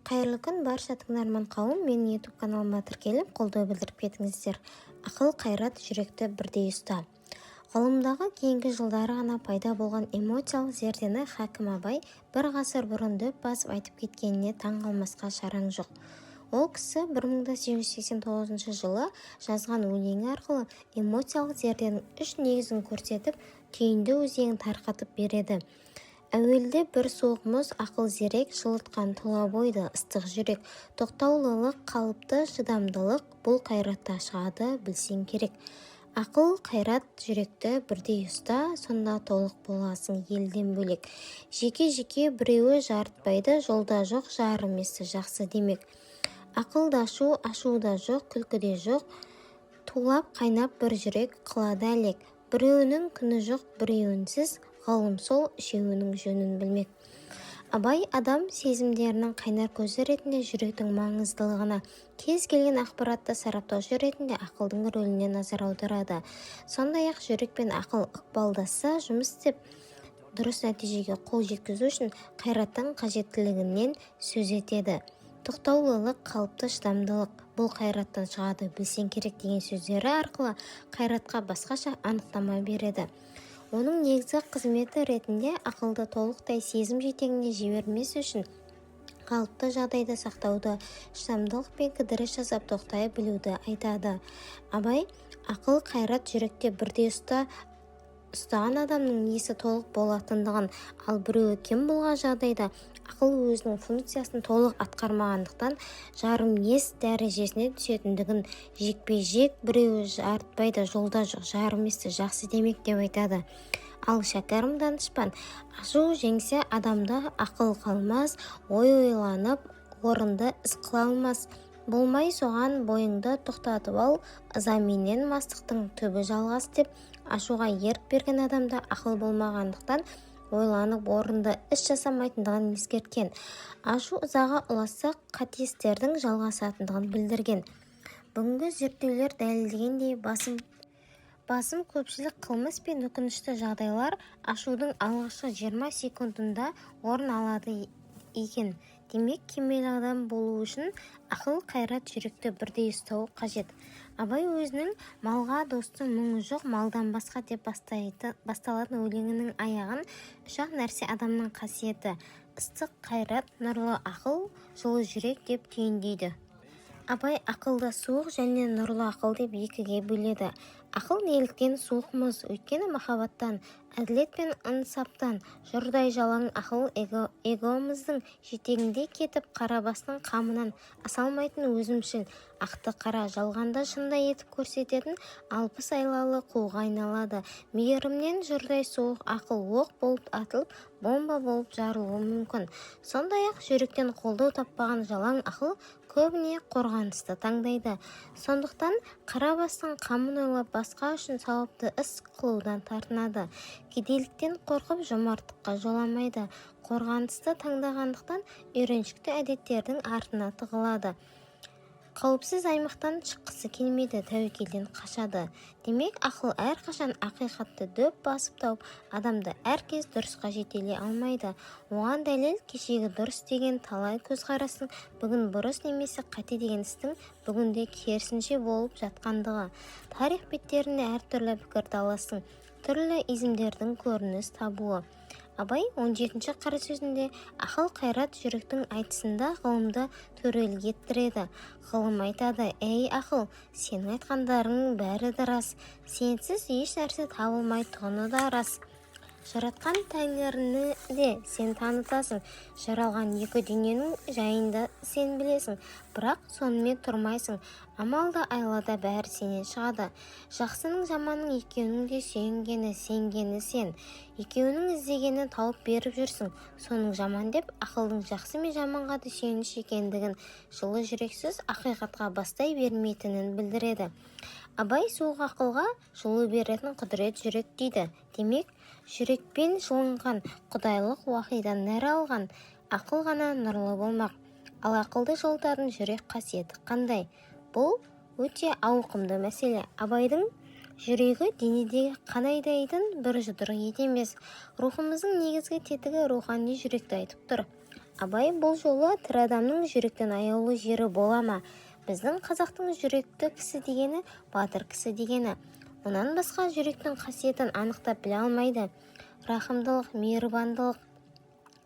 Қайырлы күн барша тыңдарман қауым, менің YouTube каналыма тіркеліп, қолдау білдіріп кетіңіздер. Ақыл, қайрат, жүректі бірдей ұста. Ғылымдағы кейінгі жылдары ғана пайда болған эмоциялық зердені Хакім Абай бір ғасыр бұрын дөп басып айтып кеткеніне таң қалмасқа шараң жоқ. Ол кісі 1889 жылы жазған өлеңі арқылы эмоциялық зерденің үш негізін көрсетіп, түйінді өзегін тарқатып береді. Әуелде бір суық мұз, ақыл зерек, жылытқан тұла бойды, ыстық жүрек, тоқтаулылық, қалыпты шыдамдылық, бұл қайратта шығады, білсең керек. Ақыл, қайрат, жүректі бірдей ұста, сонда толық боласың елден бөлек. Жеке-жеке біреуі жарытпайды, жолда жоқ, жарымесі жақсы демек. Ақылда ашуда жоқ, күлкіде жоқ, тулап қайнап бір жүрек қылады әлек. Біреуінің күні жоқ, біреуінсіз, ғалым сол үшеуінің жөнін білмек. Абай адам сезімдерінің қайнар көзі ретінде жүректің маңыздылығына, кез келген ақпаратты сараптаушы ретінде ақылдың рөліне назар аударады. Сондай-ақ жүрек пен ақыл ықпалдаса жұмыс істеп, дұрыс нәтижеге қол жеткізу үшін қайраттың қажеттілігінен сөз етеді. Тоқтаулылық, қалыпты шыдамдылық, бұл қайраттан шығады, білсең керек деген сөздері арқылы қайратқа басқаша анықтама береді. Оның негізгі қызметі ретінде ақылды толықтай сезім жетегіне жібермес үшін қалыпты жағдайды сақтауды, шыдамдылық пен кідіріс жасап тоқтай білуді айтады. Абай ақыл, қайрат, жүректе бірдей ұстаған адамның есі толық болатындығын, ал біреуі кем болған жағдайда ақыл өзінің функциясын толық атқармағандықтан жарым ес дәрежесіне түсетіндігін, жекпе-жек біреуі жарытпайды, жолда жоқ, жарым есті жақсы демек деп айтады. Ал шәкәрім данышпан, ашу жеңсе адамда ақыл қалмас, ой ойланып, орынды іс қыла алмас. Болмай соған бойыңды тоқтатып ал, ызаменен мастықтың түбі жалғас деп, ашуға ерік берген адамда ақыл болмағандықтан ойланып орынды іс жасамайтындығын ескерткен. Ашу ызаға ұласса қатестердің жалғасатындығын білдірген. Бүгінгі зерттеулер дәлелдегендей басым көпшілік қылмыс пен өкінішті жағдайлар ашудың алғашқы 20 секундында орын алады екен. Демек, кемел адам болу үшін ақыл, қайрат, жүректі бірдей ұстау қажет. Абай өзінің малға досты мұңы жоқ, малдан басқа деп басталатын өлеңінің аяғын үш-ақ нәрсе адамның қасиеті: ыстық қайрат, нұрлы ақыл, жылы жүрек деп түйіндейді. Абай ақылды суық және нұрлы ақыл деп екіге бөледі. Ақыл неліктен суық мұз? Өйткені махаббаттан, әділет пен ынсаптан. Жұрдай жалаң ақыл эгомыздың жетегінде кетіп, қарабастың қамынан аса алмайтын өзімшіл, ақты қара, жалғанды шындай етіп көрсететін алпыс айлалы құлға айналады. Мейірімнен жұрдай суық ақыл оқ болып атылып, бомба болып жарылуы мүмкін. Сондай-ақ жүректен қолдау таппаған жалаң ақыл көбіне қорғанысты таңдайды. Сондықтан қарабастың қамын ойлап басқа үшін сауапты іс қылудан тартынады. Кедейліктен қорқып жомарттыққа жоламайды. Қорғанысты таңдағандықтан үйреншікті әдеттердің артына тығылады. Қауіпсіз аймақтан шыққысы келмейді, тәуекелден қашады. Демек, ақыл әрқашан ақиқатты дөп басып тауып, адамды әркез дұрысқа жетелей алмайды. Оған дәлел кешегі дұрыс деген талай көзқарастың бүгін бұрыс немесе қате деген істің бүгінде керісінше болып жатқандығы. Тарих беттерінде әртүрлі пікірталастың, түрлі измдердің көрініс табуы. Абай 17-ші қара сөзінде ақыл, қайрат, жүректің айтысында ғылымды төрелік еттіреді. Ғылым айтады: «Ей ақыл, сенің айтқандарың бәрі де рас. Сенсіз еш нәрсе табылмайтұғыны да рас. Жаратқан тәңіріні де сен танытасың. Жаралған екі дүниенің жайында сен білесің. Бірақ сонымен тұрмайсың. Амалда айлада бәрі сенен шығады. Жақсының жаманның екеуінің де сүйенгені, сенгені сен. Екеуінің іздегені тауып беріп жүрсің. Соның жаман деп ақылдың жақсы мен жаманға да сүйеніш екендігін, жылы жүрексіз ақиқатқа бастай бермейтінін білдіреді». Абай суық ақылға жылу беретін құдірет жүрек дейді. Демек, жүрекпен жылынған, құдайлық уақидан нәр алған ақыл ғана нұрлы болмақ. Ал ақылды жолдардың жүрек қасиеті қандай? Бұл өте ауқымды мәселе. Абайдың жүрегі денедегі қан айдайтын бір жұдырық ет емес. Рухымыздың негізгі тетігі рухани жүректі айтып тұр. Абай бұл жолы тірі адамның жүректен аяулы жері бола ма? Біздің қазақтың жүректі кісі дегені батыр кісі дегені. Онан басқа жүректің қасиетін анықтап біле алмайды. Рахымдылық, мейірбандылық,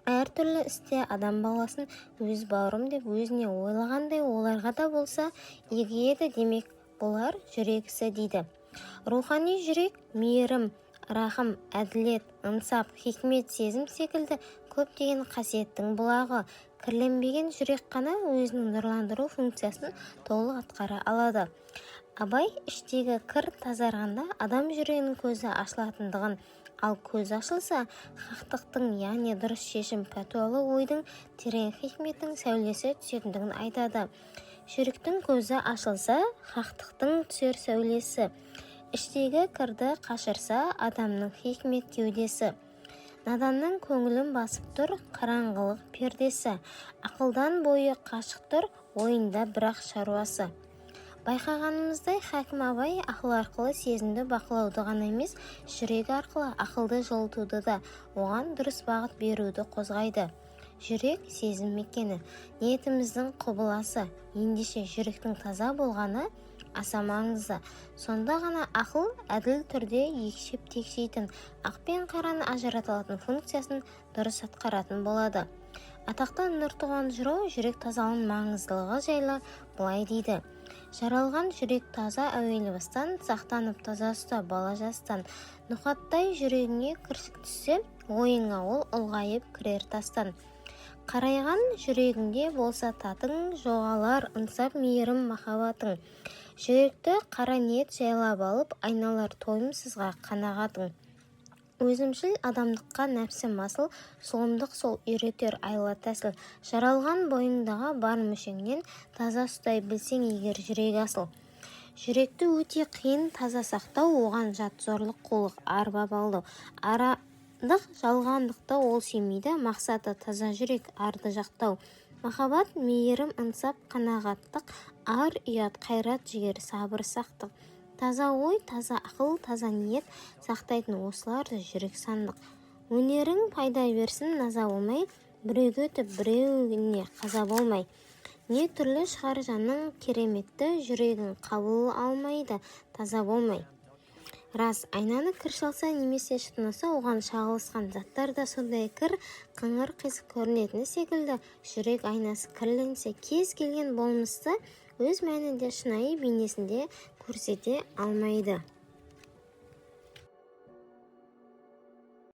әртүрлі істе адам баласын өз бауырым деп өзіне ойлағандай оларға да болса егеді, демек бұлар жүрегісі дейді. Рухани жүрек мейірім, рахым, әділет, ынсап, хикмет, сезім секілді көптеген қасиеттің бұлағы. Кірленбеген жүрек қана өзінің нұрландыру функциясын толық атқара алады. Абай іштегі кір тазарғанда адам жүрегінің көзі ашылатындығын, ал көз ашылса хақтықтың, яғни дұрыс шешім, пәтуалы ойдың, терең хикметтің сәулесі түсетіндігін айтады. Жүректің көзі ашылса хақтықтың түсер сәулесі, іштегі кірді қашырса адамның хикмет кеудесі. Наданның көңілін басып тұр қараңғылық пердесі, ақылдан бойы қашық тұр ойында бірақ шаруасы. Байқағанымыздай хакім Абай ақыл арқылы сезімді бақылауды ғана емес, жүрегі арқылы ақылды жылытуды да, оған дұрыс бағыт беруді қозғайды. Жүрек сезім мекені, ниетіміздің құбыласы, ендеше жүректің таза болғаны аса маңызды. Сонда ғана ақыл әділ түрде екшеп-текшейтін, ақ пен қараны ажырата алатын функциясын дұрыс атқаратын болады. Атақты Нұртуған жырау жүрек тазалығының маңыздылығы жайлы былай дейді: жаралған жүрек таза әуелі бастан, сақтанып таза ұста бала жастан. Ноқаттай жүрегіңе кіршік түссе, ойыңа ол ұлғайып кірер тастан. Қарайған жүрегіңде болса татың, жоғалар ынсап мейірім махаббатың. Жүректі қара ниет жайлап алып, айналар тойымсызға қанағатың. Өзімшіл адамдыққа нәпсі масыл, зұлымдық сол үйретер айла тәсіл. Жаралған бойыңдағы бар мүшеңнен таза ұстай білсең егер жүрек асыл. Жүректі өте қиын таза сақтау, оған жат зорлық, қулық, арбап алдау. Арадық, жалғандықты ол сүймейді, мақсаты таза жүрек арды жақтау. Махаббат, мейірім, ынсап, қанағаттық, ар, ұят, қайрат, жігер, сабыр, сақтық. Таза ой, таза ақыл, таза ниет сақтайтын осыларды жүрек сандық. Өнерің пайда берсін наза болмай, біреуге өтіп біреуіне қаза болмай. Не түрлі шығар жанның кереметті, жүрегің қабыл алмайды таза болмай. Рас, айнаны кір шалса немесе шытынаса, оған шағылысқан заттар да сондай кір, қыңыр қисық көрінетіні секілді, жүрек айнасы кірленсе кез келген болмысты өз мәнінде шынайы бейнесінде көрсете алмайды.